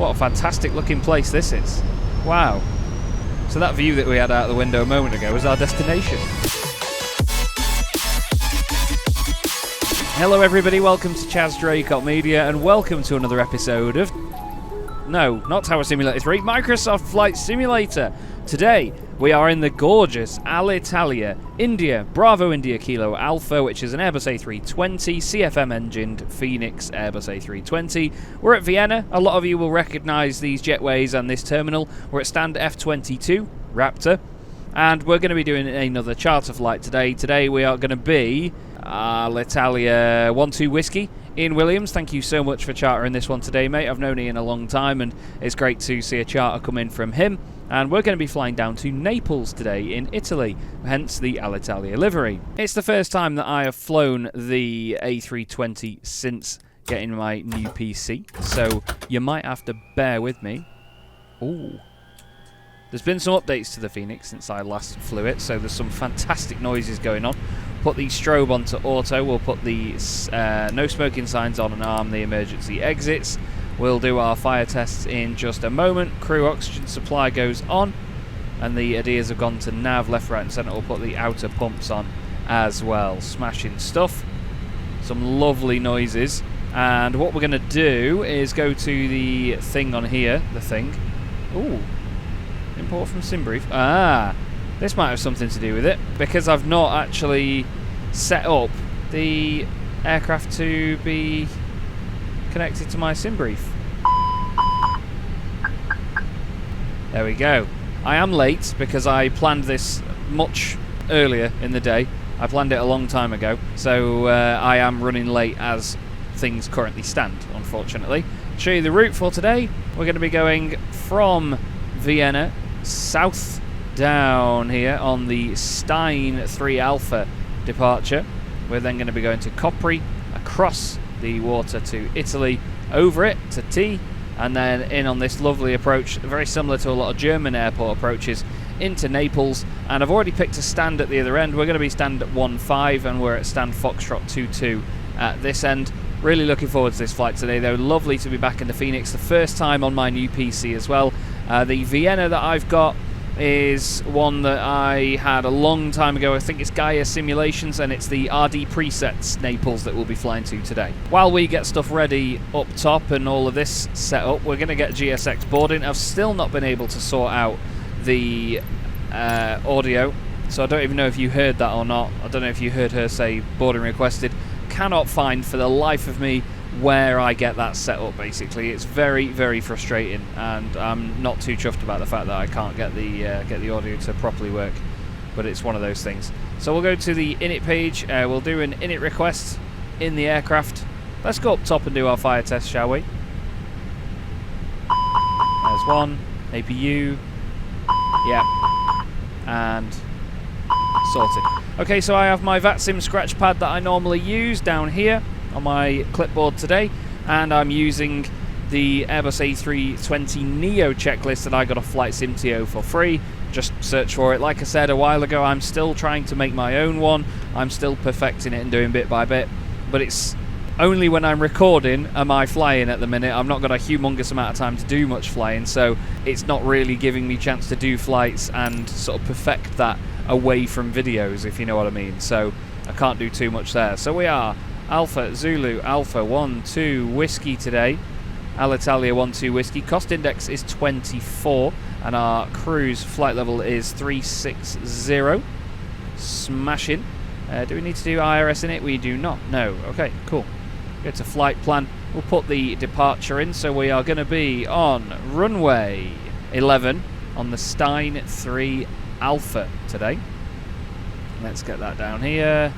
What a fantastic looking place this is. Wow. So that view that we had out the window a moment ago was our destination. Hello everybody, welcome to Chaz Draycott Media and welcome to another episode of... No, not Tower Simulator 3, Microsoft Flight Simulator. Today, we are in the gorgeous Alitalia, India, Bravo India Kilo Alpha, which is an Airbus A320, CFM-engined Fenix Airbus A320. We're at Vienna. A lot of you will recognise these jetways and this terminal. We're at stand F22, Raptor, and we're going to be doing another charter flight today. Today, we are going to be Alitalia 12 Whiskey. Ian Williams, thank you so much for chartering this one today, mate. I've known Ian a long time, and it's great to see a charter come in from him. And we're going to be flying down to Naples today in Italy, hence the Alitalia livery. It's the first time that I have flown the A320 since getting my new PC, so you might have to bear with me. Ooh. There's been some updates to the Fenix since I last flew it, so there's some fantastic noises going on. Put the strobe onto auto, we'll put the no smoking signs on and arm the emergency exits. We'll do our fire tests in just a moment. Crew oxygen supply goes on, and the ADIRs have gone to nav, left, right and centre. We'll put the outer pumps on as well. Smashing stuff. Some lovely noises. And what we're going to do is go to the thing on here, the thing. Ooh. Import from SimBrief. Ah, this might have something to do with it, because I've not actually set up the aircraft to be connected to my SimBrief. There we go. I am late because I planned this much earlier in the day. I planned it a long time ago, so I am running late as things currently stand, unfortunately. Show you the route for today. We're going to be going from Vienna south down here on the Stein 3 Alpha departure. We're then going to be going to Capri, across the water to Italy, over it to T, and then in on this lovely approach, very similar to a lot of German airport approaches, into Naples. And I've already picked a stand at the other end. We're going to be stand at 15, and we're at stand Foxtrot 22 at this end. Really looking forward to this flight today though. Lovely to be back in the Fenix, the first time on my new PC as well. The Vienna that I've got is one that I had a long time ago. I think it's Gaia Simulations, and it's the RD Presets Naples that we'll be flying to today. While we get stuff ready up top and all of this set up, we're going to get GSX boarding. I've still not been able to sort out the audio, so I don't even know if you heard that or not. I don't know if you heard her say boarding requested. Cannot find for the life of me where I get that set up. Basically, it's very, very frustrating, and I'm not too chuffed about the fact that I can't get the audio to properly work. But it's one of those things. So we'll go to the init page. We'll do an init request in the aircraft. Let's go up top and do our fire test, shall we? There's one. APU. Yeah. And sorted. Okay, so I have my VATSIM scratch pad that I normally use down here on my clipboard today, and I'm using the Airbus A320 Neo checklist that I got off Flight Simtio for free. Just search for it. Like I said a while ago, I'm still trying to make my own one. I'm still perfecting it and doing bit by bit, but it's only when I'm recording am I flying at the minute. I've not got a humongous amount of time to do much flying, so it's not really giving me a chance to do flights and sort of perfect that away from videos, if you know what I mean. So I can't do too much there. So we are Alpha Zulu Alpha 12 Whiskey today. Alitalia 12 Whiskey. Cost index is 24, and our cruise flight level is 360. Smashing. Do we need to do IRS in it? We do not. No. Okay, cool. Go to flight plan. We'll put the departure in. So we are going to be on runway 11 on the Stein 3 Alpha today. Let's get that down here.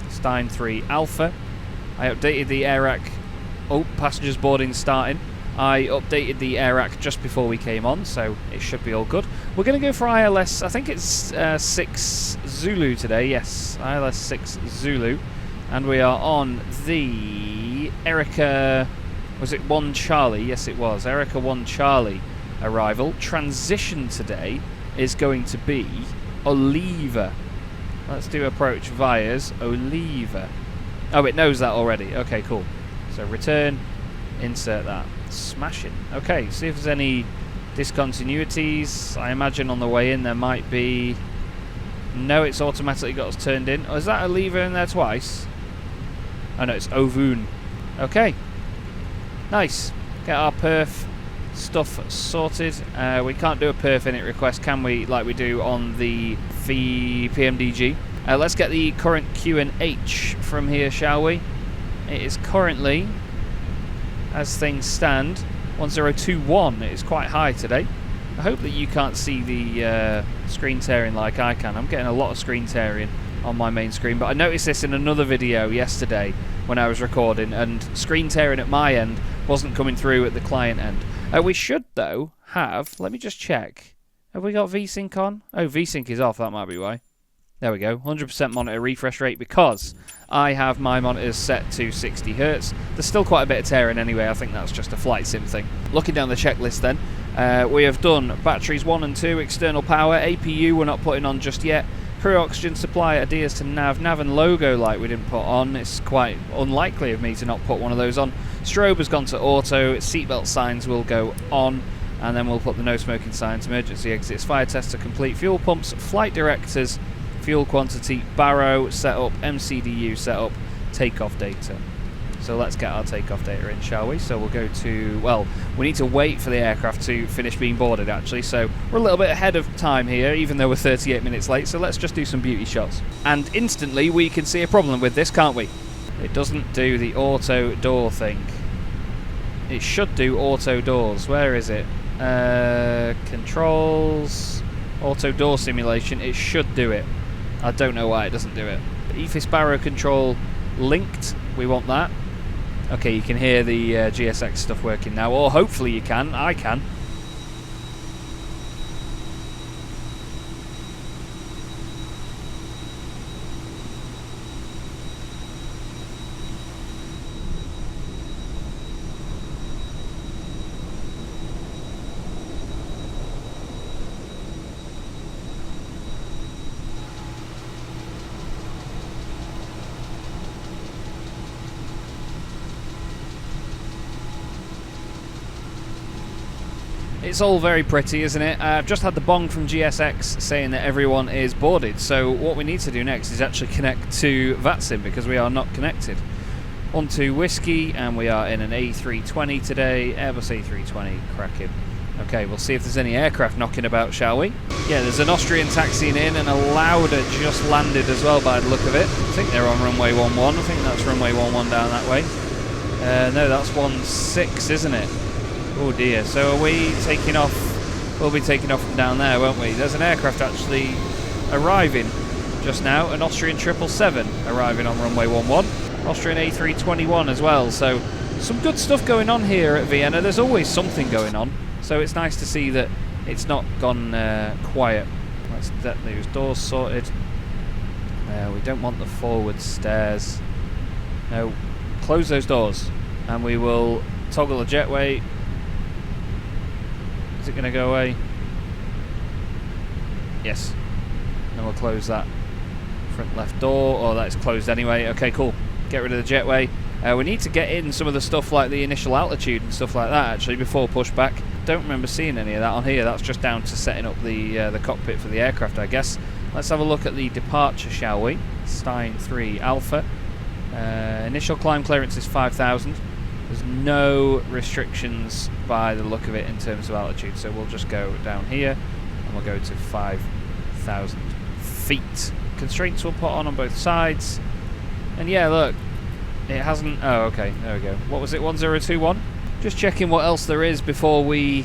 Stein 3 Alpha. I updated the AIRAC. Oh, passengers boarding starting. I updated the AIRAC just before we came on, so it should be all good. We're going to go for ILS, I think it's 6 Zulu today, yes, ILS 6 Zulu. And we are on the Erica, was it 1 Charlie? Yes it was, Erica 1 Charlie arrival. Transition today is going to be Oliva. Let's do approach vias Oliva. Oh, it knows that already, okay, cool. So return, Insert that. Smashing. Okay, see if there's any discontinuities. I imagine on the way in there might be... No, it's automatically got us turned in. Oh, is that a lever in there twice? Oh no, it's Ovun. Okay. Nice. Get our perf stuff sorted. We can't do a perf init request, can we, like we do on the PMDG. Let's get the current Q&H from here, shall we? It is currently, as things stand, 1021. It is quite high today. I hope that you can't see the screen tearing like I can. I'm getting a lot of screen tearing on my main screen, but I noticed this in another video yesterday when I was recording, and screen tearing at my end wasn't coming through at the client end. We should, though, have... Let me just check. Have we got VSync on? Oh, VSync is off. That might be why. There we go. 100% monitor refresh rate, because I have my monitors set to 60 Hz. There's still quite a bit of tearing anyway. I think that's just a flight sim thing. Looking down the checklist then, we have done batteries 1 and 2, external power, APU we're not putting on just yet, crew oxygen supply adheres to nav and logo light we didn't put on. It's quite unlikely of me to not put one of those on. Strobe has gone to auto, seatbelt signs will go on, and then we'll put the no smoking signs, emergency exits, fire tests are complete, fuel pumps, flight directors, fuel quantity, baro setup, MCDU setup, takeoff data. So let's get our takeoff data in, shall we? So we'll go to, well, we need to wait for the aircraft to finish being boarded, actually. So we're a little bit ahead of time here, even though we're 38 minutes late. So let's just do some beauty shots. And instantly we can see a problem with this, can't we? It doesn't do the auto door thing. It should do auto doors. Where is it? Controls, auto door simulation. It should do it. I don't know why it doesn't do it. EFIS baro control linked. We want that. Okay, you can hear the GSX stuff working now, or hopefully you can. I can. It's all very pretty, isn't it? I've just had the bong from GSX saying that everyone is boarded, so what we need to do next is actually connect to VATSIM, because we are not connected. On to Whiskey, and we are in an A320 today, Airbus A320, cracking. Okay, we'll see if there's any aircraft knocking about, shall we? Yeah, there's an Austrian taxiing in, and a Lauda just landed as well by the look of it. I think they're on runway 11, I think that's runway 11 down that way. No, that's 16, isn't it? Oh dear, so are we taking off? We'll be taking off from down there, won't we? There's an aircraft actually arriving just now, an Austrian 777 arriving on runway 11, Austrian A321 as well, so some good stuff going on here at Vienna. There's always something going on, so it's nice to see that it's not gone quiet. Let's get those doors sorted. We don't want the forward stairs. No, close those doors, and we will toggle the jetway. Is it going to go away? Yes. And we'll close that front left door. Oh, that's closed anyway. Okay, cool. Get rid of the jetway. We need to get in some of the stuff like the initial altitude and stuff like that, actually, before pushback. Don't remember seeing any of that on here. That's just down to setting up the cockpit for the aircraft, I guess. Let's have a look at the departure, shall we? Stein 3 Alpha. Initial climb clearance is 5,000. There's no restrictions by the look of it in terms of altitude, so we'll just go down here and we'll go to 5,000 feet. Constraints we'll put on both sides, and yeah, look, it hasn't. Oh, okay, there we go. What was it? 1021. Just checking what else there is before we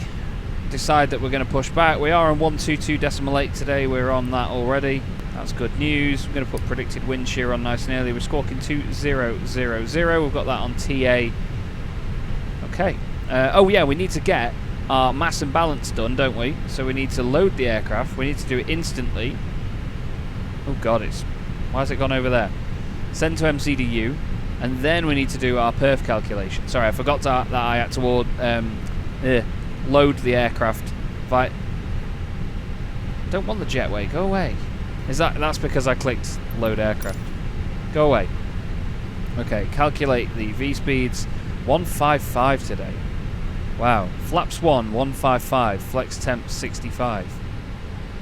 decide that we're going to push back. We are on 122.8 today. We're on that already. That's good news. We're going to put predicted wind shear on nice and early. We're squawking 2000. We've got that on TA. Okay. Oh yeah, we need to get our mass and balance done, don't we? So we need to load the aircraft. We need to do it instantly. Oh god, why has it gone over there? Send to MCDU, and then we need to do our perf calculation. Sorry, I forgot that I had to load the aircraft. Don't want the jetway. Go away. That's because I clicked load aircraft. Go away. Okay, calculate the V speeds. 155 today. Wow. Flaps 1, 155. Flex temp 65.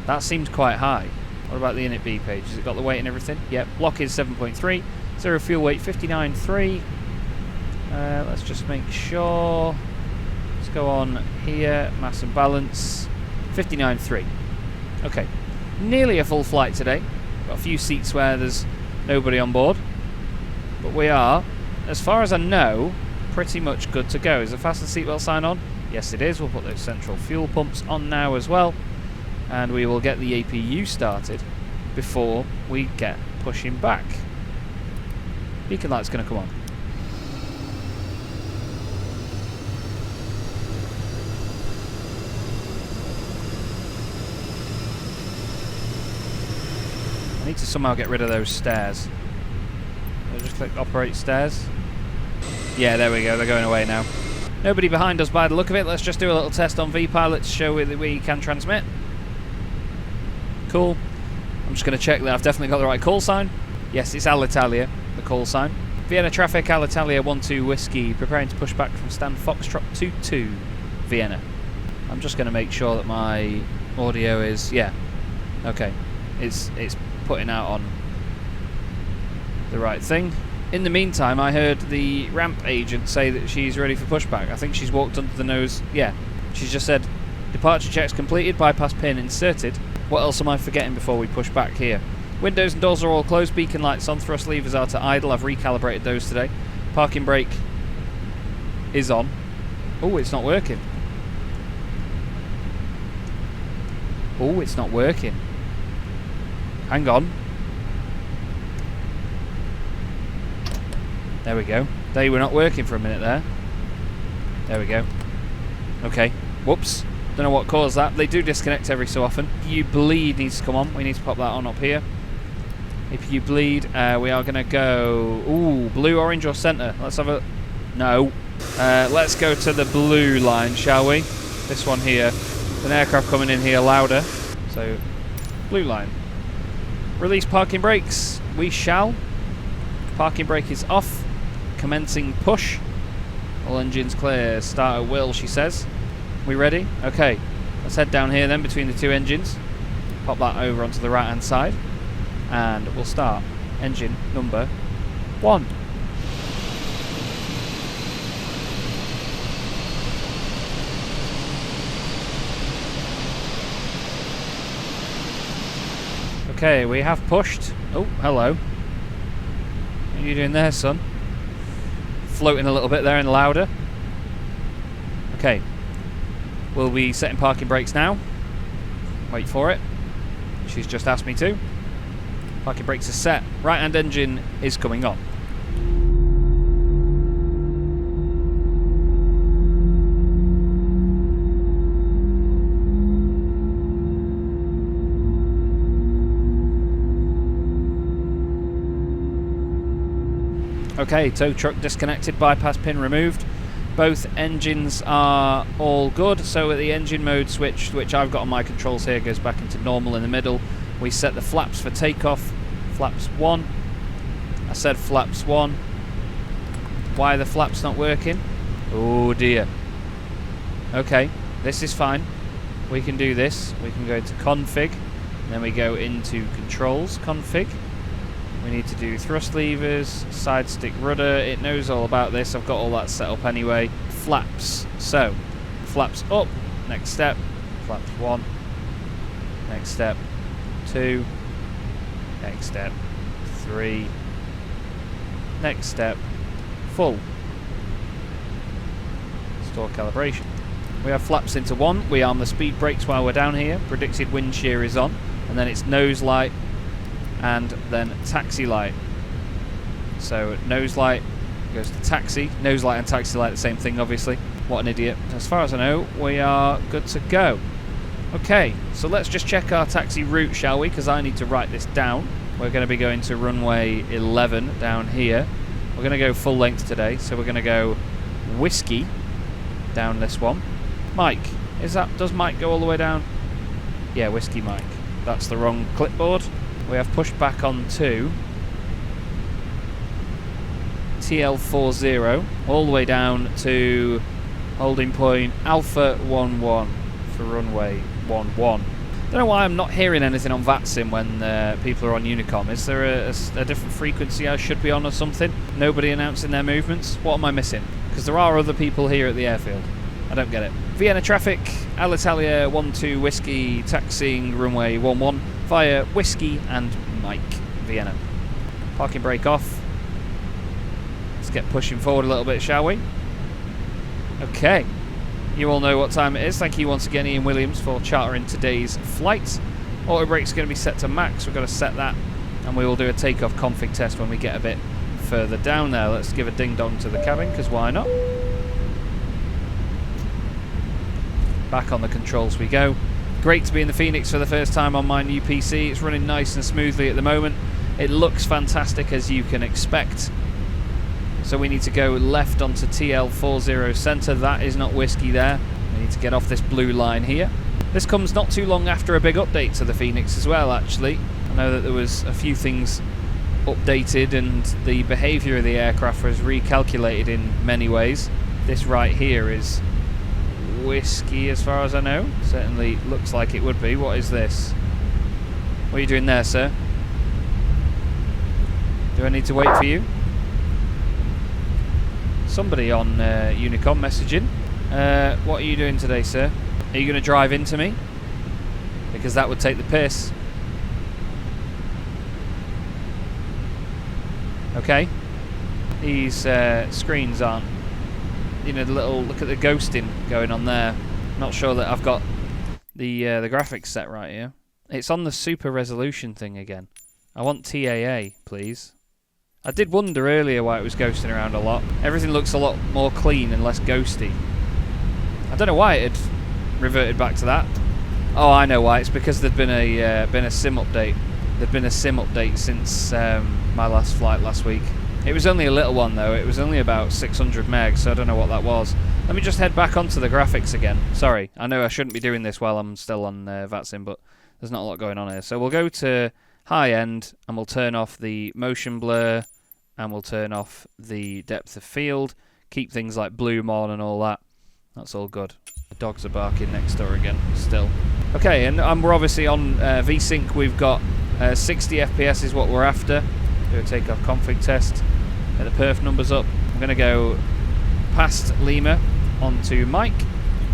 That seems quite high. What about the init B page? Has it got the weight and everything? Yep. Block is 7.3. Zero fuel weight 59.3. Let's just make sure. Let's go on here. Mass and balance 59.3. Okay. Nearly a full flight today. Got a few seats where there's nobody on board. But we are, as far as I know, pretty much good to go. Is the fasten seatbelt sign on? Yes, it is. We'll put those central fuel pumps on now as well. And we will get the APU started before we get pushing back. Beacon light's going to come on. I need to somehow get rid of those stairs. I'll just click operate stairs. Yeah, there we go. They're going away now. Nobody behind us by the look of it. Let's just do a little test on VPilot to show that we can transmit. Cool. I'm just going to check that I've definitely got the right call sign. Yes, it's Alitalia, the call sign. Vienna traffic, Alitalia 12 Whiskey, preparing to push back from stand Foxtrot 22, Vienna. I'm just going to make sure that my audio is, yeah, okay. It's putting out on the right thing. In the meantime, I heard the ramp agent say that she's ready for pushback. I think she's walked under the nose. Yeah, she's just said, departure checks completed, bypass pin inserted. What else am I forgetting before we push back here? Windows and doors are all closed, beacon lights on, thrust levers are to idle. I've recalibrated those today. Parking brake is on. Oh, it's not working. Oh, it's not working. Hang on. There we go. They were not working for a minute there. There we go. Okay. Whoops. Don't know what caused that. They do disconnect every so often. APU bleed needs to come on. We need to pop that on up here. APU bleed. We are going to go... Ooh, blue, orange or centre? Let's have a... No. Let's go to the blue line, shall we? This one here. An aircraft coming in here louder. So, blue line. Release parking brakes. We shall. Parking brake is off. Commencing push. All engines clear. Start at will, she says. We ready? Okay. Let's head down here then between the two engines. Pop that over onto the right hand side. And we'll start. Engine number 1. Okay, we have pushed. Oh, hello. What are you doing there, son? Floating a little bit there and louder. Okay. We'll be setting parking brakes now. Wait for it. She's just asked me to. Parking brakes are set. Right hand engine is coming on. Okay, tow truck disconnected, bypass pin removed. Both engines are all good, so at the engine mode switch, which I've got on my controls here, goes back into normal in the middle. We set the flaps for takeoff. Flaps 1. I said flaps 1. Why are the flaps not working? Oh dear. Okay, this is fine. We can do this. We can go to config, then we go into controls, config. We need to do thrust levers, side stick rudder. It knows all about this. I've got all that set up anyway. Flaps. So, flaps up. Next step. Flaps 1. Next step. 2. Next step. 3. Next step. Full. Store calibration. We have flaps into 1. We arm the speed brakes while we're down here. Predicted wind shear is on. And then it's nose light. And then taxi light. So nose light goes to taxi. Nose light and taxi light the same thing, obviously. What an idiot. As far as I know, we are good to go. Okay, so let's just check our taxi route, shall we? Because I need to write this down. We're going to be going to runway 11 down here. We're going to go full length today, so we're going to go Whiskey down this one. Mike, does Mike go all the way down? Yeah, Whiskey Mike. That's the wrong clipboard. We have pushed back on to TL40 all the way down to holding point Alpha 11 for runway 11. Don't know why I'm not hearing anything on VATSIM when people are on Unicom. Is there a different frequency I should be on or something? Nobody announcing their movements? What am I missing? Because there are other people here at the airfield. I don't get it. Vienna traffic, Alitalia 12 Whiskey, taxiing runway 11 via Whiskey and Mike, Vienna. Parking brake off. Let's get pushing forward a little bit, shall we? Okay. You all know what time it is. Thank you once again, Ian Williams, for chartering today's flight. Auto brake's going to be set to max. We're going to set that, and we will do a takeoff config test when we get a bit further down there. Let's give a ding-dong to the cabin, because why not? Back on the controls we go. Great to be in the Fenix for the first time on my new PC. It's running nice and smoothly at the moment. It looks fantastic, as you can expect. So we need to go left onto TL40 centre. That is not Whiskey there. We need to get off this blue line here. This comes not too long after a big update to the Fenix as well, actually. I know that there was a few things updated and the behaviour of the aircraft was recalculated in many ways. This right here is Whiskey as far as I know. Certainly looks like it would be. What is this? What are you doing there, sir? Do I need to wait for you? Somebody on Unicom messaging. What are you doing today, sir? Are you going to drive into me? Because that would take the piss. Okay. These screens aren't... You know, the little... Look at the ghosting going on there. Not sure that I've got the graphics set right here. It's on the super resolution thing again. I want TAA, please. I did wonder earlier why it was ghosting around a lot. Everything looks a lot more clean and less ghosty. I don't know why it had reverted back to that. Oh, I know why. It's because there'd been a SIM update. There'd been a SIM update since my last flight last week. It was only a little one though. It was only about 600 megs, so I don't know what that was. Let me just head back onto the graphics again. Sorry, I know I shouldn't be doing this while I'm still on VATSIM, but there's not a lot going on here. So we'll go to high end and we'll turn off the motion blur. And we'll turn off the depth of field, keep things like bloom on and all that. That's all good. The dogs are barking next door again, still. Okay, and we're obviously on VSync. We've got 60 FPS is what we're after. Do a takeoff config test. Get the perf numbers up. I'm going to go past Lima onto Mike.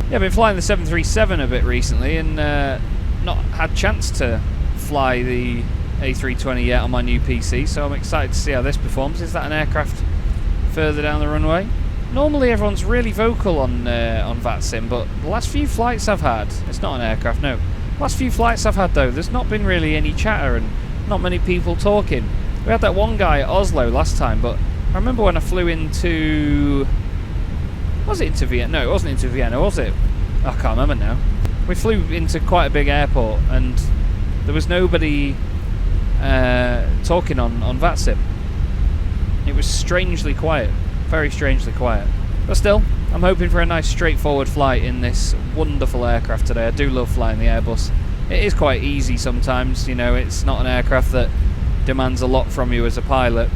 Yeah, I've been flying the 737 a bit recently and not had chance to fly the A320 yet on my new PC, so I'm excited to see how this performs. Is that an aircraft further down the runway? Normally everyone's really vocal on VATSIM, but the last few flights I've had, it's not an aircraft, no. Last few flights I've had though, there's not been really any chatter and not many people talking. We had that one guy at Oslo last time, but I remember when I flew into... Was it into Vienna? No, it wasn't into Vienna, was it? I can't remember now. We flew into quite a big airport and there was nobody talking on VATSIM. It was strangely quiet, very strangely quiet. But still, I'm hoping for a nice straightforward flight in this wonderful aircraft today. I do love flying the Airbus. It is quite easy sometimes, you know, it's not an aircraft that demands a lot from you as a pilot.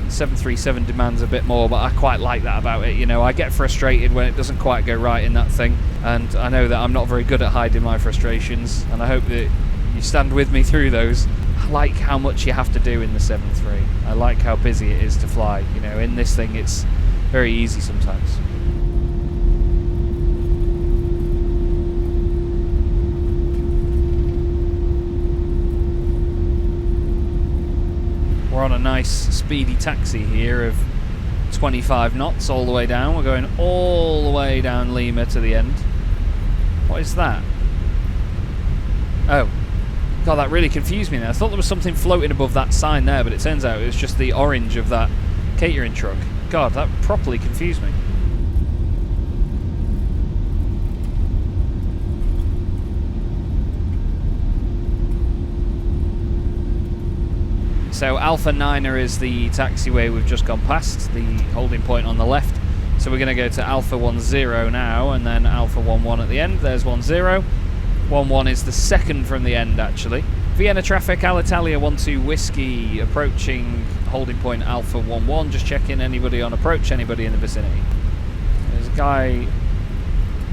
737 demands a bit more, but I quite like that about it, you know. I get frustrated when it doesn't quite go right in that thing, and I know that I'm not very good at hiding my frustrations, and I hope that you stand with me through those. I like how much you have to do in the 7.3. I like how busy it is to fly. You know, in this thing it's very easy sometimes. We're on a nice speedy taxi here of 25 knots all the way down. We're going all the way down Lima to the end. What is that? Oh. God, that really confused me now. I thought there was something floating above that sign there, but it turns out it was just the orange of that catering truck. God, that properly confused me. So Alpha 9er is the taxiway we've just gone past, the holding point on the left. So we're going to go to Alpha 10 now, and then Alpha 11 at the end. There's 10. 11 is the second from the end, actually. Vienna traffic, Alitalia 12 Whiskey, approaching holding point Alpha 11, just checking anybody on approach, anybody in the vicinity. There's a guy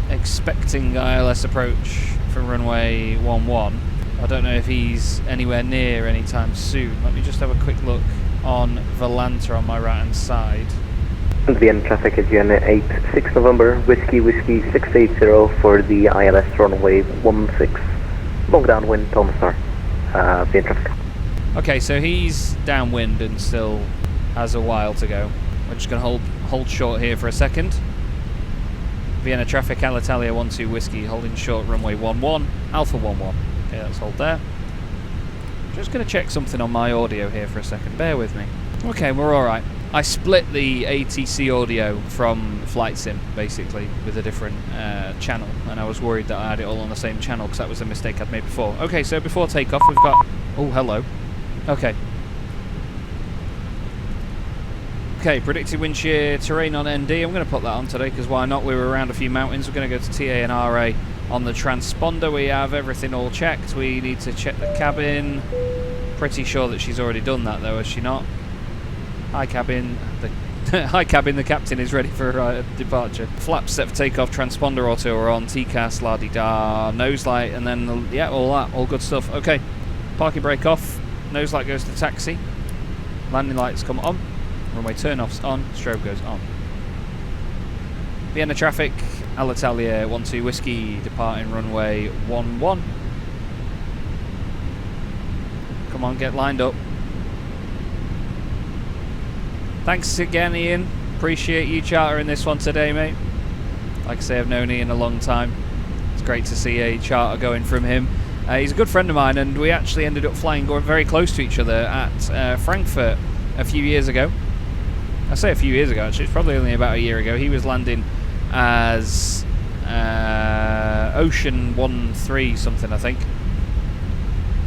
expecting ILS approach from runway 11. I don't know if he's anywhere near anytime soon. Let me just have a quick look on Volanta on my right hand side. Vienna traffic is Vienna 86 November, Whiskey 680 for the ILS runway 16. Long downwind, Thomas Star, Vienna traffic. Okay, so he's downwind and still has a while to go. We're just going to hold short here for a second. Vienna traffic, Alitalia 12 Whiskey, holding short runway 11, Alpha 11. Okay, let's hold there. Just going to check something on my audio here for a second. Bear with me. Okay, we're alright. I split the ATC audio from Flight Sim, basically, with a different channel, and I was worried that I had it all on the same channel, because that was a mistake I'd made before. Okay, so before takeoff, we've got... Oh, hello. Okay. Okay, predicted wind shear terrain on ND. I'm going to put that on today, because why not? We were around a few mountains. We're going to go to TA and RA on the transponder. We have everything all checked. We need to check the cabin. Pretty sure that she's already done that, though, has she not? Hi cabin, hi cabin, the captain is ready for departure. Flaps set for takeoff, transponder auto are on, TCAS, la-di-da, nose light, and then, yeah, all that, all good stuff. Okay, parking brake off, nose light goes to taxi, landing lights come on, runway turn-offs on, strobe goes on. Vienna traffic, Alitalia 12 Whiskey, departing runway 11. Come on, get lined up. Thanks again, Ian. Appreciate you chartering this one today, mate. Like I say, I've known Ian a long time. It's great to see a charter going from him. He's a good friend of mine, and we actually ended up going very close to each other at Frankfurt a few years ago. I say a few years ago, actually. It's probably only about a year ago. He was landing as Ocean 13 something, I think.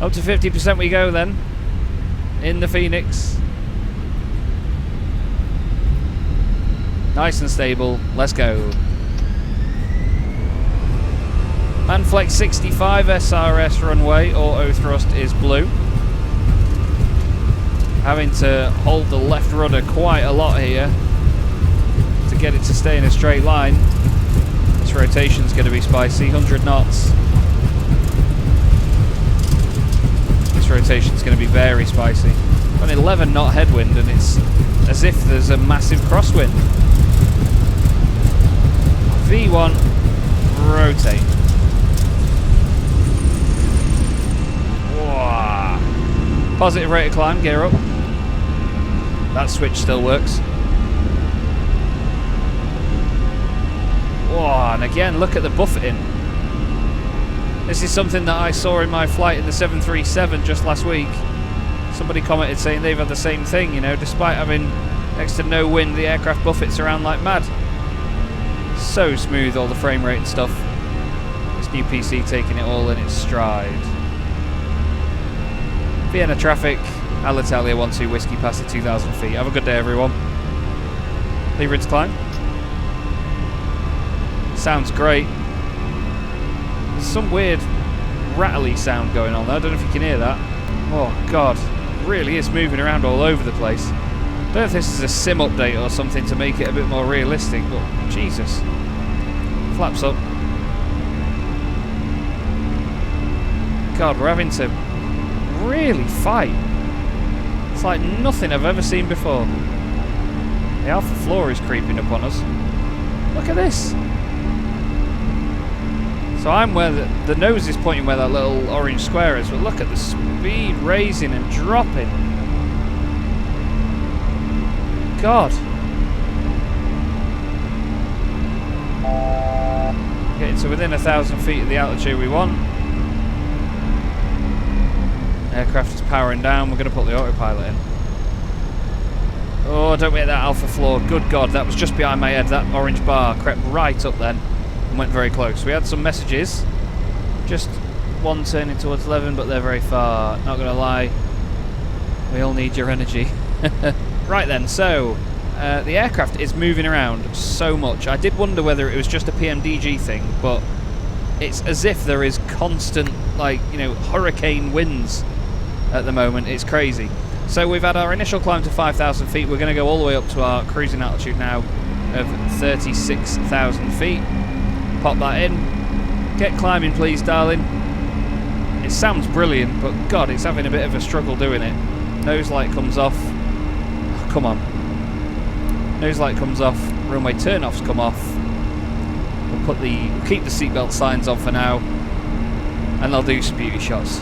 Up to 50% we go then, in the Fenix. Nice and stable, let's go. Manflex 65 SRS runway, auto thrust is blue. Having to hold the left rudder quite a lot here to get it to stay in a straight line. This rotation's going to be spicy, 100 knots. This rotation's going to be very spicy. Got an 11 knot headwind and it's as if there's a massive crosswind. V1, rotate. Whoa. Positive rate of climb, gear up. That switch still works. Whoa, and again, look at the buffeting. This is something that I saw in my flight in the 737 just last week. Somebody commented saying they've had the same thing, you know, despite having next to no wind, the aircraft buffets around like mad. So smooth, all the frame rate and stuff. This new PC taking it all in its stride. Vienna traffic, Alitalia 12 Whiskey past the 2,000 feet. Have a good day, everyone. Leverage climb. Sounds great. There's some weird rattly sound going on there. I don't know if you can hear that. Oh god, it really is moving around all over the place. I don't know if this is a sim update or something to make it a bit more realistic, but Jesus. Flaps up. God, we're having to really fight. It's like nothing I've ever seen before. The Alpha floor is creeping up on us. Look at this. So I'm where the nose is pointing where that little orange square is, but look at the speed raising and dropping. God. Getting to within 1,000 feet of the altitude we want. Aircraft is powering down. We're going to put the autopilot in. Oh, don't hit that Alpha floor. Good God, that was just behind my head. That orange bar crept right up then and went very close. We had some messages. Just one turning towards 11, but they're very far. Not going to lie. We all need your energy. Right then, so the aircraft is moving around so much. I did wonder whether it was just a PMDG thing, but it's as if there is constant, like, you know, hurricane winds at the moment. It's crazy. So we've had our initial climb to 5,000 feet. We're going to go all the way up to our cruising altitude now of 36,000 feet. Pop that in. Get climbing, please, darling. It sounds brilliant, but God, it's having a bit of a struggle doing it. Nose light comes off. Oh, come on. Nose light comes off. Runway turn-offs come off. We'll keep the seatbelt signs on for now, and they'll do some beauty shots.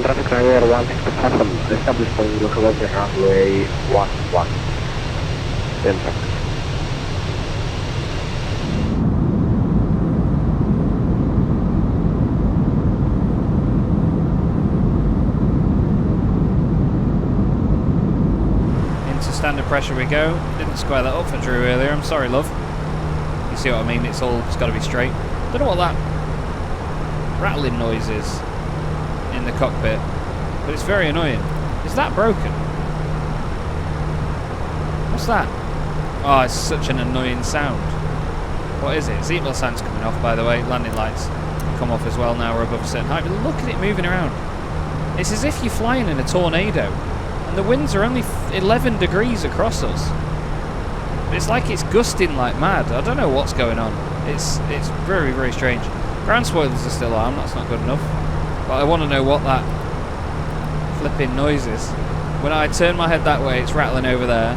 Traffic runway 167, establish point localizer runway 11. Then traffic. Into standard pressure we go. Didn't square that up for Drew earlier. I'm sorry, love. You see what I mean? It's got to be straight. Don't know what that rattling noise is in the cockpit, but it's very annoying. Is that broken? What's that? Oh, it's such an annoying sound. What is it? Seatbelt signs coming off, by the way. Landing lights come off as well now we're above a certain height. But look at it moving around. It's as if you're flying in a tornado, and the winds are only 11 degrees across us. It's like it's gusting like mad. I don't know what's going on. It's very, very strange. Ground spoilers are still on. That's not good enough. But I want to know what that flipping noise is. When I turn my head that way, it's rattling over there.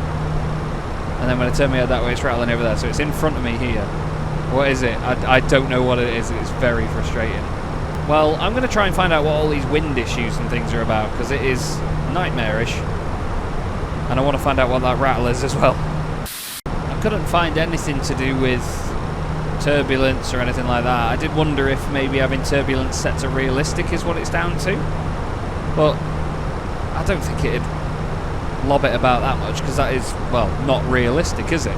And then when I turn my head that way, it's rattling over there. So it's in front of me here. What is it? I don't know what it is. It's very frustrating. Well, I'm going to try and find out what all these wind issues and things are about, because it is nightmarish. And I want to find out what that rattle is as well. I couldn't find anything to do with turbulence or anything like that. I did wonder if maybe having turbulence set to realistic is what it's down to, but I don't think it'd lob it about that much, because that is, well, not realistic, is it?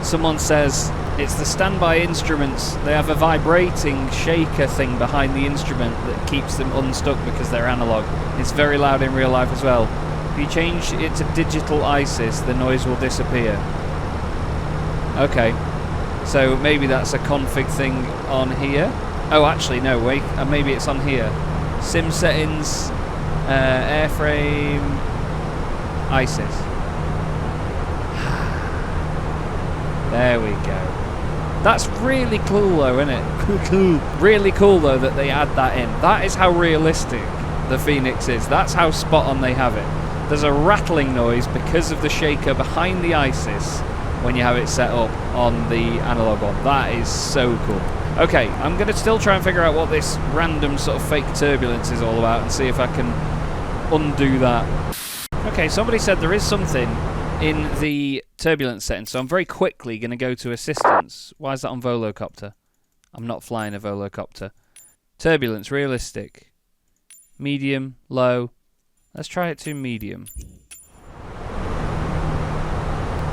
Someone says it's the standby instruments. They have a vibrating shaker thing behind the instrument that keeps them unstuck because they're analog. It's very loud in real life as well. If you change it to digital ISIS, the noise will disappear. Okay. So maybe that's a config thing on here. Oh, actually, no, wait. Maybe it's on here. Sim settings, airframe, ISIS. There we go. That's really cool, though, isn't it? Cool. Really cool, though, that they add that in. That is how realistic the Fenix is. That's how spot on they have it. There's a rattling noise because of the shaker behind the ISIS when you have it set up on the analog one. That is so cool. Okay, I'm going to still try and figure out what this random sort of fake turbulence is all about and see if I can undo that. Okay, somebody said there is something in the turbulence setting, so I'm very quickly going to go to assistance. Why is that on Volocopter? I'm not flying a Volocopter. Turbulence, realistic. Medium, low. Let's try it to medium.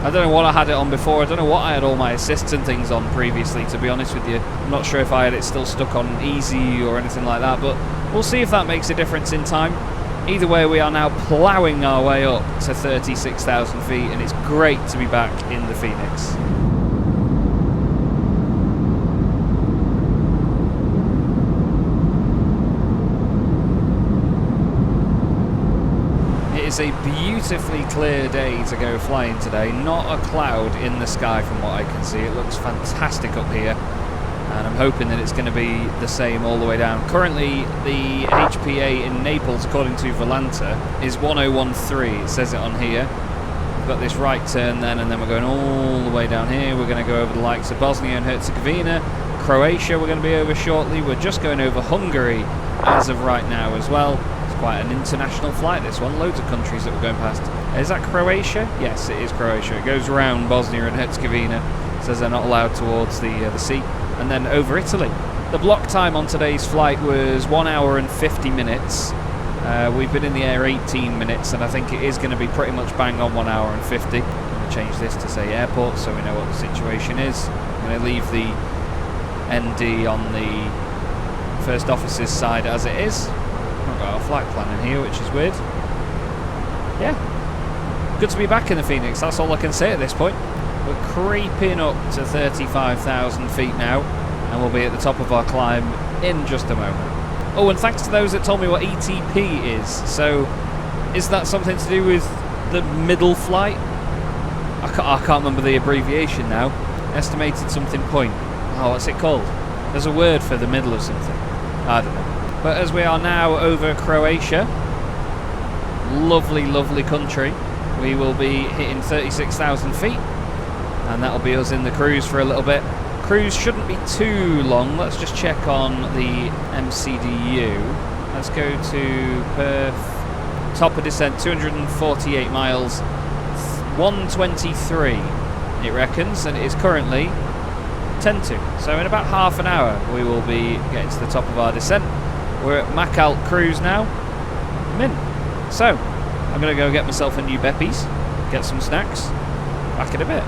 I don't know what I had it on before. I don't know what I had all my assists and things on previously, to be honest with you. I'm not sure if I had it still stuck on easy or anything like that, but we'll see if that makes a difference in time. Either way, we are now ploughing our way up to 36,000 feet, and it's great to be back in the Fenix. It's a beautifully clear day to go flying today. Not a cloud in the sky from what I can see. It looks fantastic up here, and I'm hoping that it's going to be the same all the way down. Currently, the HPA in Naples, according to Volanta, is 1013. It says it on here. We've got this right turn then, and then we're going all the way down here. We're going to go over the likes of Bosnia and Herzegovina, Croatia we're going to be over shortly. We're just going over Hungary as of right now as well. Quite an international flight, this one. Loads of countries that we're going past. Is that Croatia? Yes, it is Croatia. It goes around Bosnia and Herzegovina. It says they're not allowed towards the sea. And then over Italy. The block time on today's flight was 1 hour and 50 minutes. We've been in the air 18 minutes, and I think it is going to be pretty much bang on 1 hour and 50. change this to say airport so we know what the situation is. I'm going to leave the ND on the first officer's side as it is. I've got a flight plan in here, which is weird. Yeah, good to be back in the Phoenix, that's all I can say at this point. We're creeping up to 35,000 feet now, and we'll be at the top of our climb in just a moment. Oh, and thanks to those that told me what ETP is. So, is that something to do with the middle flight? I can't remember the abbreviation now. Estimated something point. Oh, what's it called? There's a word for the middle of something. I don't know. But as we are now over Croatia, lovely, lovely country, we will be hitting 36,000 feet, and that'll be us in the cruise for a little bit. Cruise shouldn't be too long. Let's just check on the MCDU. Let's go to Perth. Top of descent, 248 miles, 123 it reckons, and it is currently 10-2. So in about half an hour we will be getting to the top of our descent. We're at Macalt Cruise now. I'm in. So I'm going to go get myself a new Beppis, get some snacks. Back in a bit.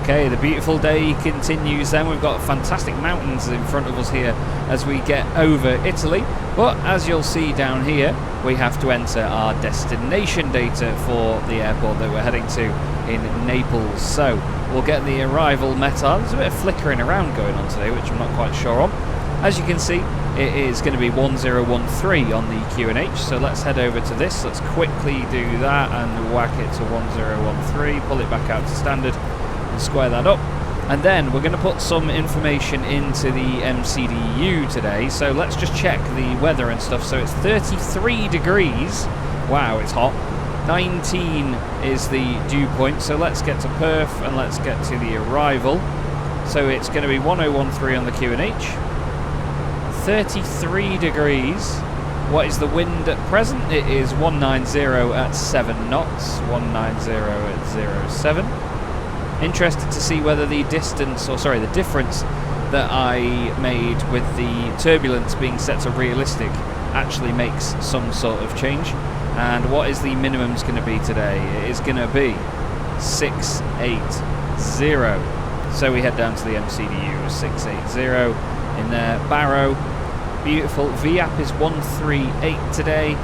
Okay, the beautiful day continues then. We've got fantastic mountains in front of us here as we get over Italy. But as you'll see down here, we have to enter our destination data for the airport that we're heading to in Naples. So we'll get the arrival METAR. There's a bit of flickering around going on today, which I'm not quite sure on. As you can see, it is going to be 1013 on the QNH. So let's head over to this. Let's quickly do that and whack it to 1013, pull it back out to standard. Square that up, and then we're going to put some information into the MCDU today. So let's just check the weather and stuff. So it's 33 degrees. Wow, it's hot. 19 is the dew point. So let's get to Perth and let's get to the arrival. So it's going to be 1013 on the QNH. 33 degrees. What is the wind at present? It is 190 at 7 knots. 190 at 07. Interested to see whether the difference that I made with the turbulence being set to realistic actually makes some sort of change. And what is the minimums going to be today? It is going to be 680. So we head down to the MCDU, 680 in there. Barrow, beautiful. VAP is 138 today.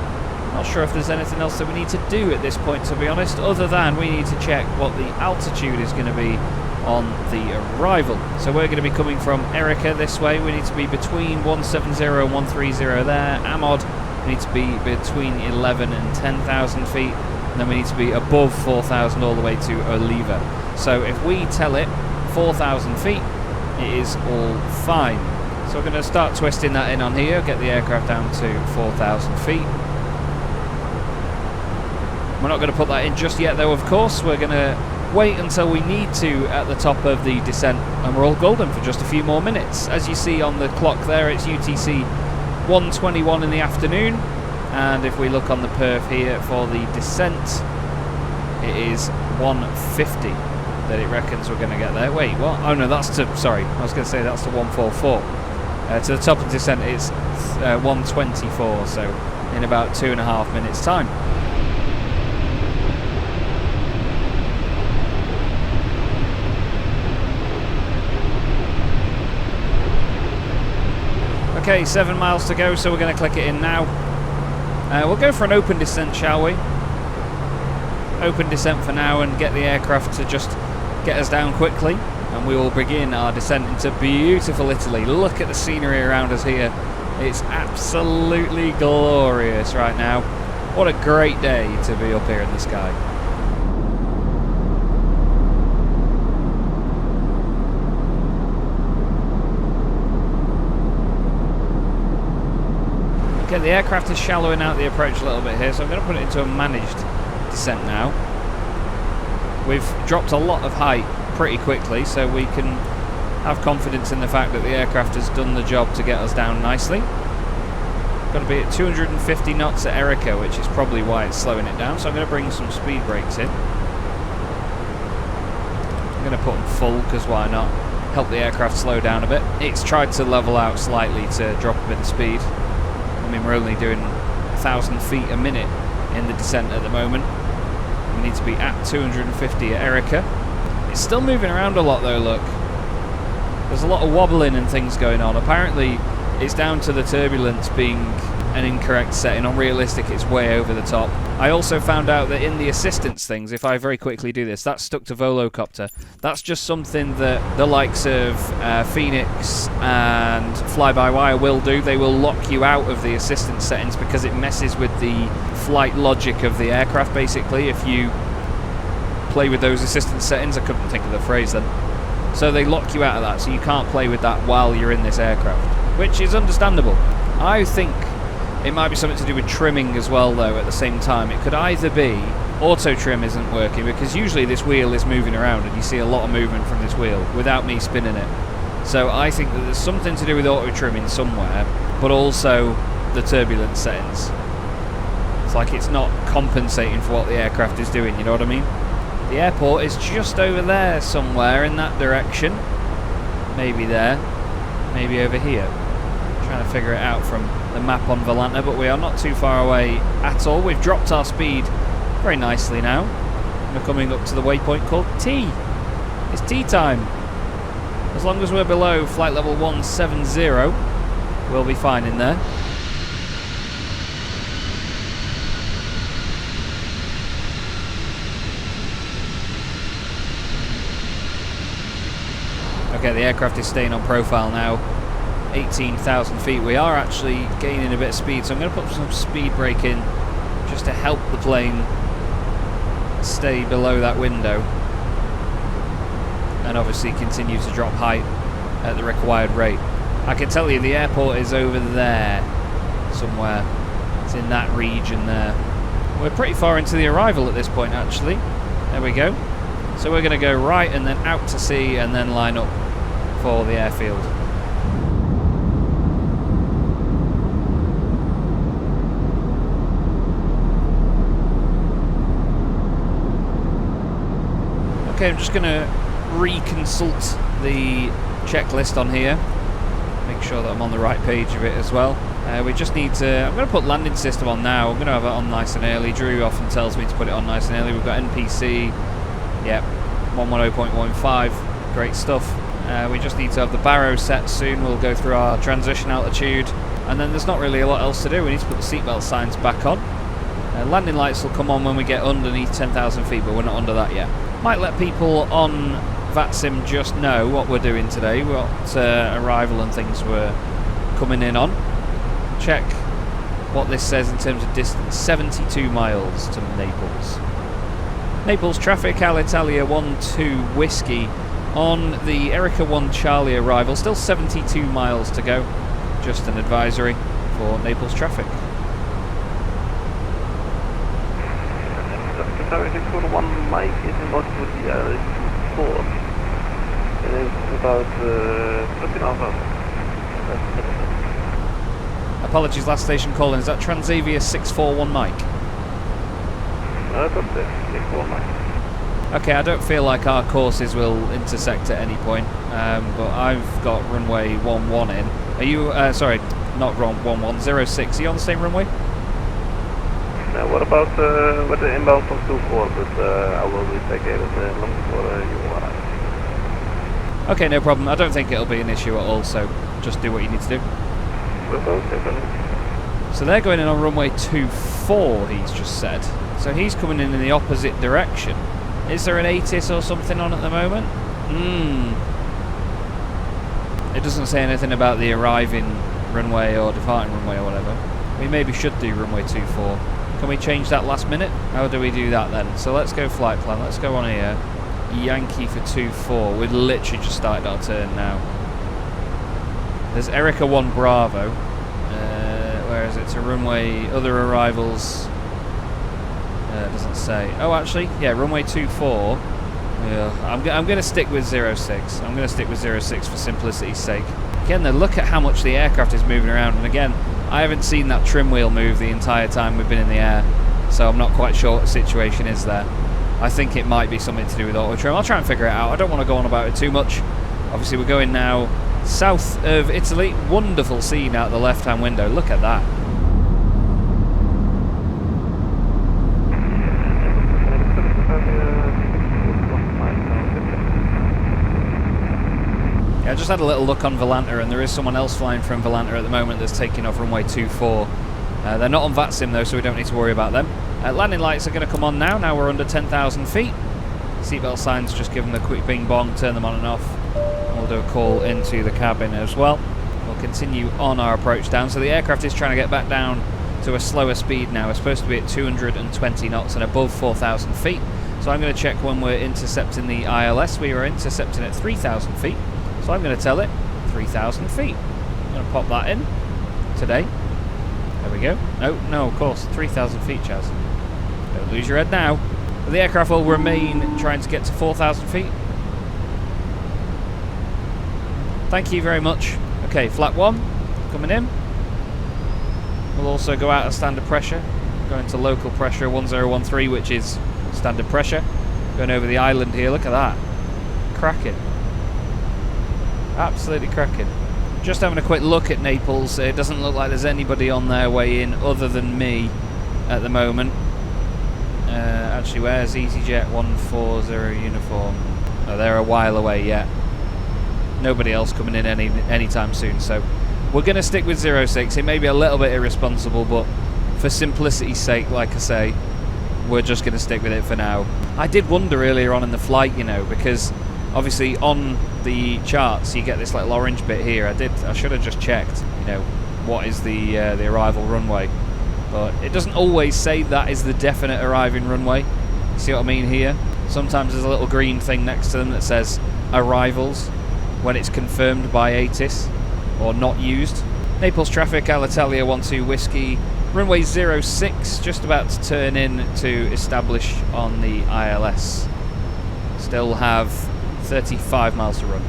Not sure if there's anything else that we need to do at this point, to be honest, other than we need to check what the altitude is going to be on the arrival. So we're going to be coming from Erica this way. We need to be between 170 and 130 there. Amod, we need to be between 11 and 10,000 feet. And then we need to be above 4,000 all the way to Oliva. So if we tell it 4,000 feet, it is all fine. So we're going to start twisting that in on here, get the aircraft down to 4,000 feet. We're not going to put that in just yet though, of course. We're going to wait until we need to at the top of the descent, and we're all golden for just a few more minutes. As you see on the clock there, it's UTC 1:21 in the afternoon, and if we look on the perf here for the descent, it is 1:50 that it reckons we're going to get there. Wait, what? Oh no, that's to, sorry, I was going to say that's to 144. To the top of the descent it's 1:24, so in about 2.5 minutes time. Okay, 7 miles to go, so we're going to click it in now. We'll go for an open descent, shall we? Open descent for now and get the aircraft to just get us down quickly, and we will begin our descent into beautiful Italy. Look at the scenery around us here. It's absolutely glorious right now. What a great day to be up here in the sky. Okay, the aircraft is shallowing out the approach a little bit here, so I'm going to put it into a managed descent now. We've dropped a lot of height pretty quickly, so we can have confidence in the fact that the aircraft has done the job to get us down nicely. Got to be at 250 knots at Erica, which is probably why it's slowing it down, so I'm going to bring some speed brakes in. I'm going to put them full, because why not? Help the aircraft slow down a bit. It's tried to level out slightly to drop a bit of speed. I mean, we're only doing 1,000 feet a minute in the descent at the moment. We need to be at 250 at Erica. It's still moving around a lot though, look. There's a lot of wobbling and things going on. Apparently, it's down to the turbulence being an incorrect setting. On realistic, it's way over the top. I also found out that in the assistance things, if I very quickly do this, that's stuck to Volocopter. That's just something that the likes of Fenix and Fly-by-Wire will do. They will lock you out of the assistance settings because it messes with the flight logic of the aircraft, basically, if you play with those assistance settings. I couldn't think of the phrase then. So they lock you out of that, so you can't play with that while you're in this aircraft, which is understandable. I think it might be something to do with trimming as well, though, at the same time. It could either be auto trim isn't working, because usually this wheel is moving around and you see a lot of movement from this wheel without me spinning it. So I think that there's something to do with auto trimming somewhere, but also the turbulence settings. It's like it's not compensating for what the aircraft is doing, you know what I mean? The airport is just over there somewhere in that direction. Maybe there, maybe over here. Trying to figure it out from the map on Volanta, but we are not too far away at all. We've dropped our speed very nicely now. We're coming up to the waypoint called T. It's tea time. As long as we're below flight level 170, we'll be fine in there. Okay, the aircraft is staying on profile now. 18,000 feet. We are actually gaining a bit of speed, so I'm going to put some speed brake in just to help the plane stay below that window and obviously continue to drop height at the required rate. I can tell you the airport is over there somewhere. It's in that region there. We're pretty far into the arrival at this point, actually. There we go. So we're going to go right and then out to sea and then line up for the airfield. Okay, I'm just going to reconsult the checklist on here. Make sure that I'm on the right page of it as well. We just need to... I'm going to put landing system on now. I'm going to have it on nice and early. Drew often tells me to put it on nice and early. We've got NPC. Yep, 110.15. Great stuff. We just need to have the barrow set soon. We'll go through our transition altitude. And then there's not really a lot else to do. We need to put the seatbelt signs back on. Landing lights will come on when we get underneath 10,000 feet, but we're not under that yet. Might let people on VATSIM just know what we're doing today, what arrival and things we're coming in on. Check what this says in terms of distance. 72 miles to Naples. Naples traffic, Alitalia 12 Whiskey on the Erica 1 Charlie arrival. Still 72 miles to go. Just an advisory for Naples traffic. For 1 mic is not with the 4. It is about 20 miles. Apologies, last station calling. Is that Transavia 641 Mike? No, that's it. 641 Mike. Okay, I don't feel like our courses will intersect at any point, but I've got runway 11 in. Are you, sorry, not wrong, 1106. Are you on the same runway? What about with the inbound from 24, but I will be taking it long before you arrive. Okay, no problem. I don't think it'll be an issue at all, so just do what you need to do. So they're going in on runway 24, he's just said. So he's coming in the opposite direction. Is there an ATIS or something on at the moment? It doesn't say anything about the arriving runway or departing runway or whatever. We maybe should do runway 24. Can we change that last minute? How do we do that then? So let's go flight plan. Let's go on here. Yankee for 2-4. We've literally just started our turn now. There's Erica 1 Bravo. Where is it? To runway, other arrivals. Doesn't say. Oh, actually, yeah, runway 24. Yeah, I'm going to stick with 06. I'm going to stick with 06 for simplicity's sake. Again, then look at how much the aircraft is moving around. And again, I haven't seen that trim wheel move the entire time we've been in the air, so I'm not quite sure what the situation is there. I think it might be something to do with auto trim. I'll try and figure it out. I don't want to go on about it too much. Obviously, we're going now south of Italy. Wonderful scene out the left-hand window. Look at that. Yeah, I just had a little look on Volanta, and there is someone else flying from Volanta at the moment that's taking off runway 24. They're not on VATSIM though, so we don't need to worry about them. Landing lights are going to come on now. Now we're under 10,000 feet. Seatbelt signs, just give them a quick bing bong, turn them on and off. And we'll do a call into the cabin as well. We'll continue on our approach down. So the aircraft is trying to get back down to a slower speed now. We're supposed to be at 220 knots and above 4,000 feet. So I'm going to check when we're intercepting the ILS. We were intercepting at 3,000 feet. So I'm going to tell it 3,000 feet. I'm going to pop that in today. There we go. No, of course, 3,000 feet, Chaz. Don't lose your head now. But the aircraft will remain trying to get to 4,000 feet. Thank you very much. Okay, flat 1 coming in. We'll also go out of standard pressure. Go into local pressure 1013, which is standard pressure. Going over the island here. Look at that. Cracking. Absolutely cracking. Just having a quick look at Naples. It doesn't look like there's anybody on their way in other than me at the moment. Actually, where's EasyJet 140 uniform? Oh, they're a while away yet. Nobody else coming in anytime soon, so we're going to stick with 06. It may be a little bit irresponsible, but for simplicity's sake, like I say, we're just going to stick with it for now. I did wonder earlier on in the flight, you know, because obviously on the charts you get this little orange bit here. I should have just checked, you know, what is the arrival runway. But it doesn't always say that is the definite arriving runway. You see what I mean here? Sometimes there's a little green thing next to them that says arrivals when it's confirmed by ATIS or not used. Naples traffic, Alitalia 12 Whiskey, runway 06, just about to turn in to establish on the ILS. Still have 35 miles to run.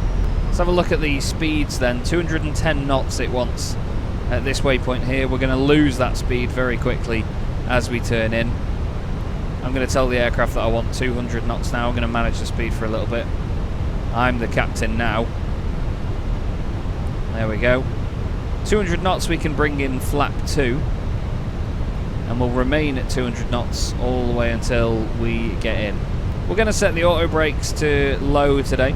Let's have a look at the speeds then. 210 knots it wants at this waypoint here. We're going to lose that speed very quickly as we turn in. I'm going to tell the aircraft that I want 200 knots now. I'm going to manage the speed for a little bit. I'm the captain now. There we go. 200 knots we can bring in flap 2. And we'll remain at 200 knots all the way until we get in. We're going to set the auto brakes to low today.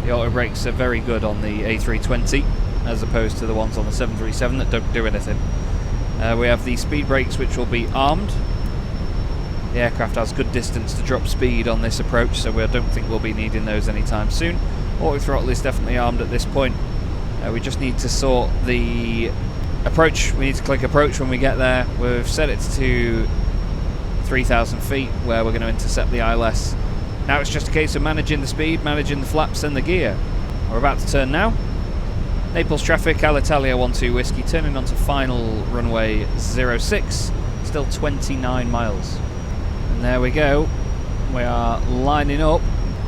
The auto brakes are very good on the A320 as opposed to the ones on the 737 that don't do anything. We have the speed brakes which will be armed. The aircraft has good distance to drop speed on this approach, so I don't think we'll be needing those anytime soon. Auto throttle is definitely armed at this point. We just need to sort the approach. We need to click approach when we get there. We've set it to 3,000 feet where we're going to intercept the ILS. Now it's just a case of managing the speed, managing the flaps and the gear. We're about to turn now. Naples traffic, Alitalia 12 Whiskey, turning onto final runway 06, still 29 miles. And there we go. We are lining up.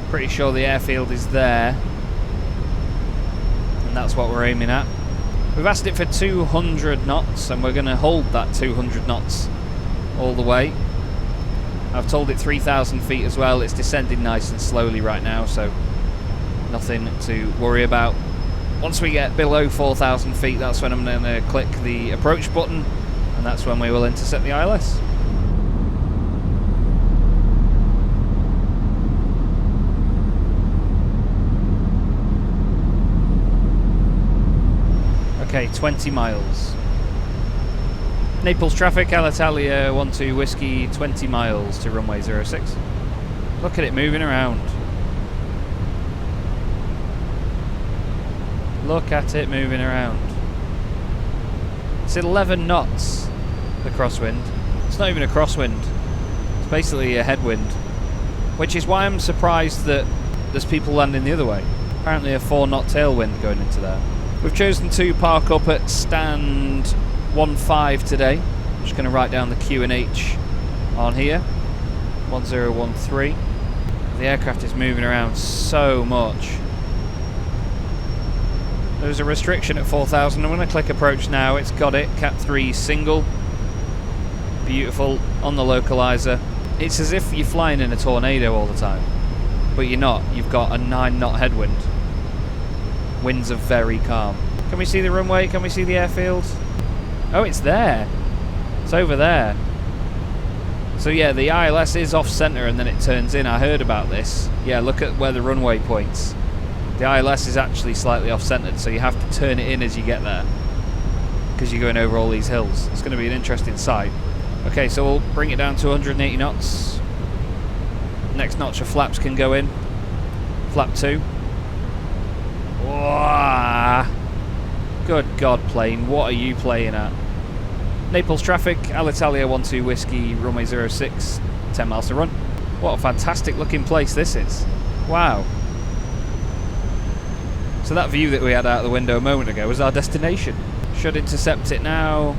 Pretty sure the airfield is there. And that's what we're aiming at. We've asked it for 200 knots and we're going to hold that 200 knots all the way. I've told it 3,000 feet as well. It's descending nice and slowly right now, so nothing to worry about. Once we get below 4,000 feet, that's when I'm going to click the approach button, and that's when we will intercept the ILS. Okay, 20 miles. Naples traffic, Alitalia 12 Whiskey, 20 miles to runway 06. Look at it moving around. Look at it moving around. It's 11 knots, the crosswind. It's not even a crosswind. It's basically a headwind. Which is why I'm surprised that there's people landing the other way. Apparently a 4-knot tailwind going into there. We've chosen to park up at stand 15 today. I'm just going to write down the Q and H on here. 1013. The aircraft is moving around so much. There's a restriction at 4,000. I'm going to click approach now. It's got it. Cat 3 single. Beautiful. On the localizer. It's as if you're flying in a tornado all the time. But you're not. You've got a 9-knot headwind. Winds are very calm. Can we see the runway? Can we see the airfield? Oh, it's there. It's over there. So yeah, the ILS is off-center and then it turns in. I heard about this. Yeah, look at where the runway points. The ILS is actually slightly off-centered, so you have to turn it in as you get there. Because you're going over all these hills. It's going to be an interesting sight. Okay, so we'll bring it down to 180 knots. Next notch of flaps can go in. Flap 2. Whoa. Good God, plane. What are you playing at? Naples traffic, Alitalia 12 Whiskey, runway 06, 10 miles to run. What a fantastic looking place this is. Wow. So that view that we had out the window a moment ago was our destination. Should intercept it now.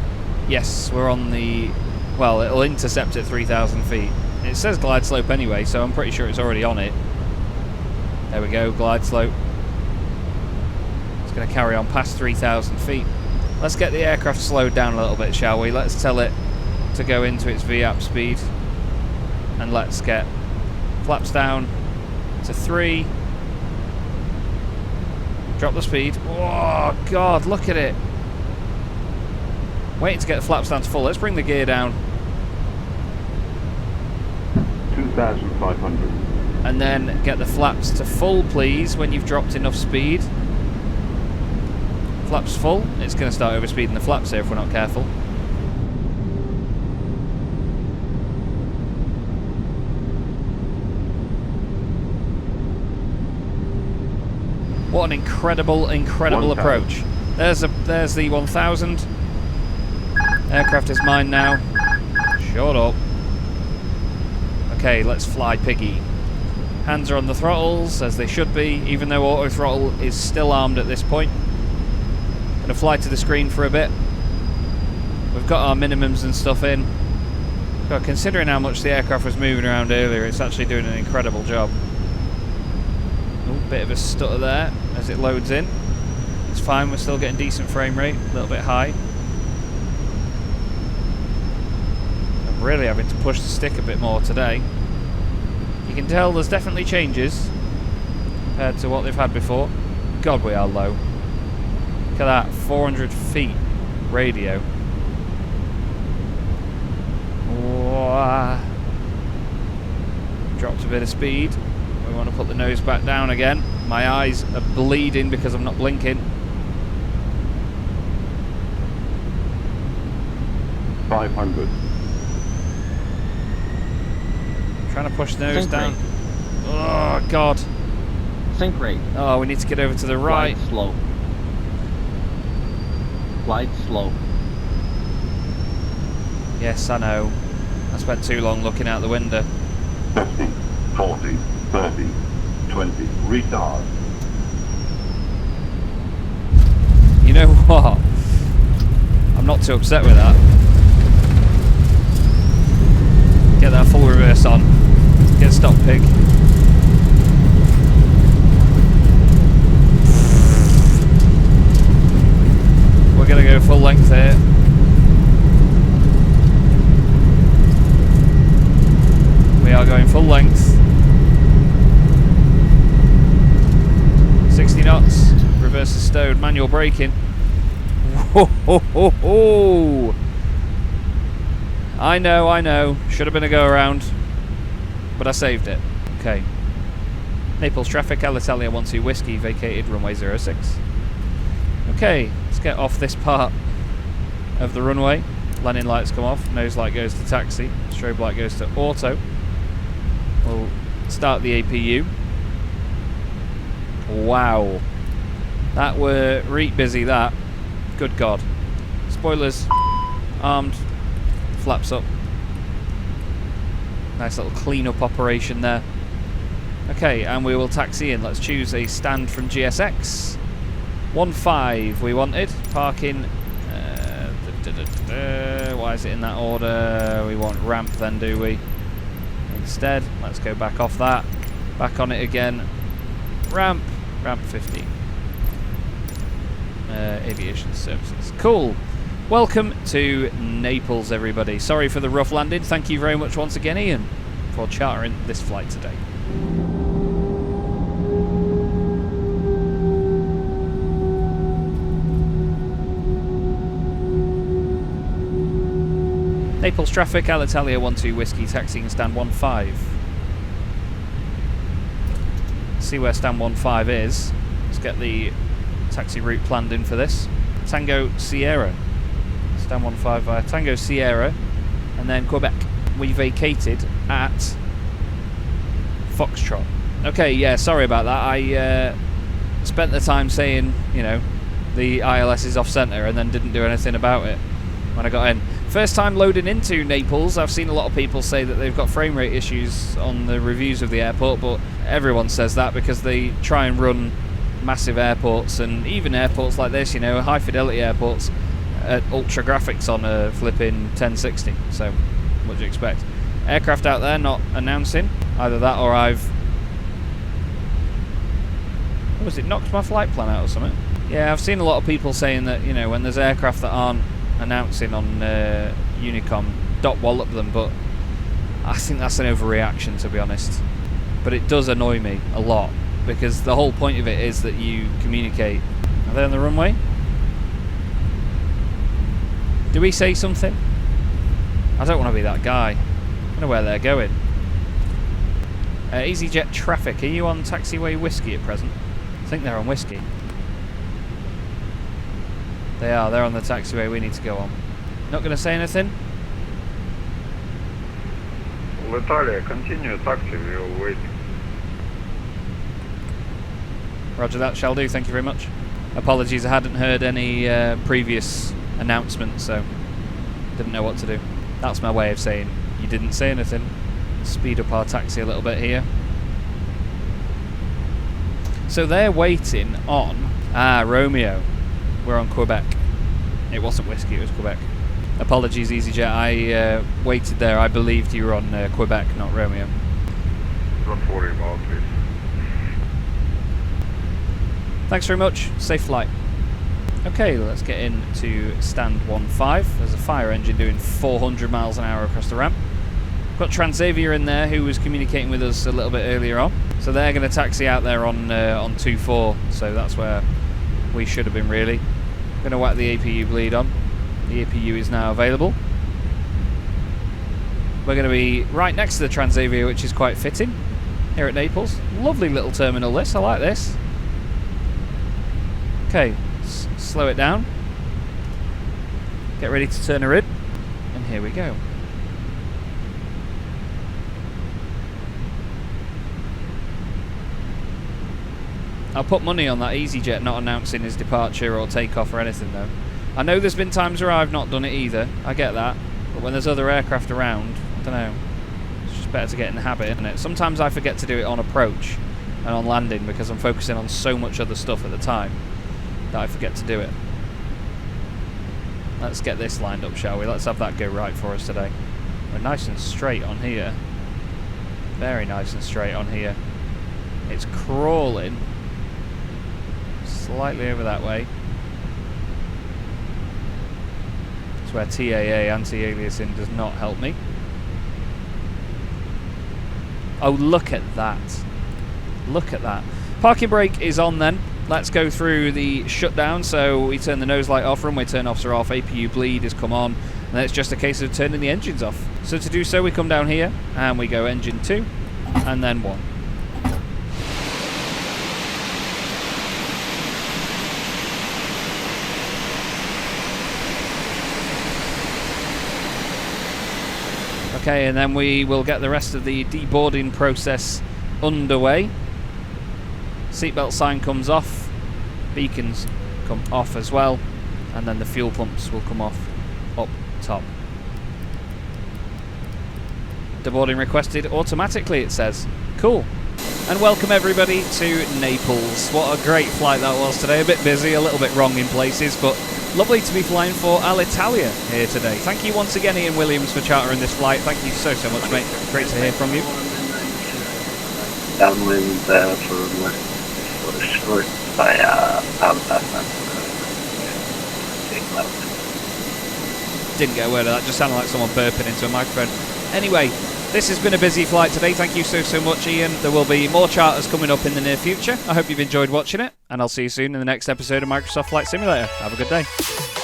Yes, we're on the... Well, it'll intercept at 3,000 feet. It says glide slope anyway, so I'm pretty sure it's already on it. There we go, glide slope. It's going to carry on past 3,000 feet. Let's get the aircraft slowed down a little bit, shall we? Let's tell it to go into its VAP speed. And let's get flaps down to 3. Drop the speed. Oh, God, look at it. Waiting to get the flaps down to full. Let's bring the gear down. 2,500. And then get the flaps to full, please, when you've dropped enough speed. Flaps full. It's going to start overspeeding the flaps here if we're not careful. What an incredible, incredible 1,000. approach. There's the 1,000. Aircraft is mine now. Shut up. Okay, let's fly piggy. Hands are on the throttles, as they should be, even though auto throttle is still armed at this point. Gonna fly to the screen for a bit. We've got our minimums and stuff in. But considering how much the aircraft was moving around earlier, it's actually doing an incredible job. Bit of a stutter there as it loads in. It's fine, we're still getting decent frame rate, a little bit high. I'm really having to push the stick a bit more today. You can tell there's definitely changes compared to what they've had before. God, we are low. Look at that, 400 feet radio. Whoa. Dropped a bit of speed. We want to put the nose back down again. My eyes are bleeding because I'm not blinking. 500. Trying to push the nose Sink down. rate. Oh, God. Sink rate. Oh, we need to get over to the right. Glide slow. Glide slow. Yes, I know. I spent too long looking out the window. 50, 40, 30, 20. Retard. You know what? I'm not too upset with that. Get that full reverse on. Get stop pig. We're gonna go full length here. We are going full length. 60 knots. Reverse is stowed. Manual braking. Whoa, ho, ho, ho. I know. Should have been a go around, but I saved it. Okay. Naples traffic, Alitalia 12 Whiskey, vacated runway 06. Okay, let's get off this part of the runway. Landing lights come off, nose light goes to taxi, strobe light goes to auto. We'll start the APU. Wow. That were reet busy, that. Good God. Spoilers armed, flaps up. Nice little clean-up operation there. Okay, and we will taxi in. Let's choose a stand from GSX. 1-5 we wanted. Parking. Why is it in that order? We want ramp then, do we? Instead, let's go back off that. Back on it again. Ramp. Ramp 15. Aviation services. Cool. Welcome to Naples, everybody. Sorry for the rough landing. Thank you very much once again, Ian, for chartering this flight today. Naples traffic, Alitalia 12 Whiskey, taxiing stand 15. See where stand 15 is. Let's get the taxi route planned in for this. Tango Sierra. Stand 15 via Tango Sierra, and then Quebec. We vacated at Foxtrot. Okay, yeah, sorry about that. I spent the time saying, you know, the ILS is off centre and then didn't do anything about it when I got in. First time loading into Naples. I've seen a lot of people say that they've got frame rate issues on the reviews of the airport, but everyone says that because they try and run massive airports, and even airports like this, you know, high fidelity airports, at ultra graphics on a flipping 1060. So what do you expect? Aircraft out there not announcing. Either that or I've... what was it, knocked my flight plan out or something? Yeah, I've seen a lot of people saying that, you know, when there's aircraft that aren't announcing on Unicom, dot wallop them, but I think that's an overreaction, to be honest. But it does annoy me a lot, because the whole point of it is that you communicate. Are they on the runway? Do we say something? I don't want to be that guy. I don't know where they're going. EasyJet traffic, are you on taxiway Whiskey at present? I think they're on Whiskey. They are, they're on the taxiway we need to go on. Not going to say anything? Italia, continue taxi, we'll wait. Roger that, shall do, thank you very much. Apologies, I hadn't heard any previous announcements, so didn't know what to do. That's my way of saying you didn't say anything. Speed up our taxi a little bit here. So they're waiting on... Romeo. We're on Quebec. It wasn't Whiskey, it was Quebec. Apologies, EasyJet. I waited there. I believed you were on Quebec, not Romeo. Don't worry about it. Thanks very much. Safe flight. Okay, let's get into stand 15. There's a fire engine doing 400 miles an hour across the ramp. Got Transavia in there, who was communicating with us a little bit earlier on. So they're going to taxi out there on 24. So that's where we should have been, really. Going to whack the APU bleed on. The APU is now available. We're going to be right next to the Transavia, which is quite fitting, here at Naples. Lovely little terminal this, I like this. Okay, slow it down. Get ready to turn her in. And here we go. I'll put money on that EasyJet not announcing his departure or takeoff or anything, though. I know there's been times where I've not done it either. I get that. But when there's other aircraft around, I don't know. It's just better to get in the habit, isn't it? Sometimes I forget to do it on approach and on landing because I'm focusing on so much other stuff at the time that I forget to do it. Let's get this lined up, shall we? Let's have that go right for us today. We're nice and straight on here. Very nice and straight on here. It's crawling slightly over that way. It's where TAA, anti-aliasing, does not help me. Oh, look at that. Look at that. Parking brake is on then. Let's go through the shutdown. So we turn the nose light off, runway turn offs are off, APU bleed has come on, and then it's just a case of turning the engines off. So to do so, we come down here and we go engine 2 and then 1. Okay, and then we will get the rest of the deboarding process underway. Seatbelt sign comes off, beacons come off as well, and then the fuel pumps will come off up top. Deboarding requested automatically, it says. Cool. And welcome everybody to Naples. What a great flight that was today. A bit busy, a little bit wrong in places, but lovely to be flying for Alitalia here today. Thank you once again, Ian Williams, for chartering this flight. Thank you so much, mate. Great to hear from you. Downwind for short by Didn't get a word of that, just sounded like someone burping into a microphone. Anyway, this has been a busy flight today. Thank you so much, Ian. There will be more charters coming up in the near future. I hope you've enjoyed watching it, and I'll see you soon in the next episode of Microsoft Flight Simulator. Have a good day.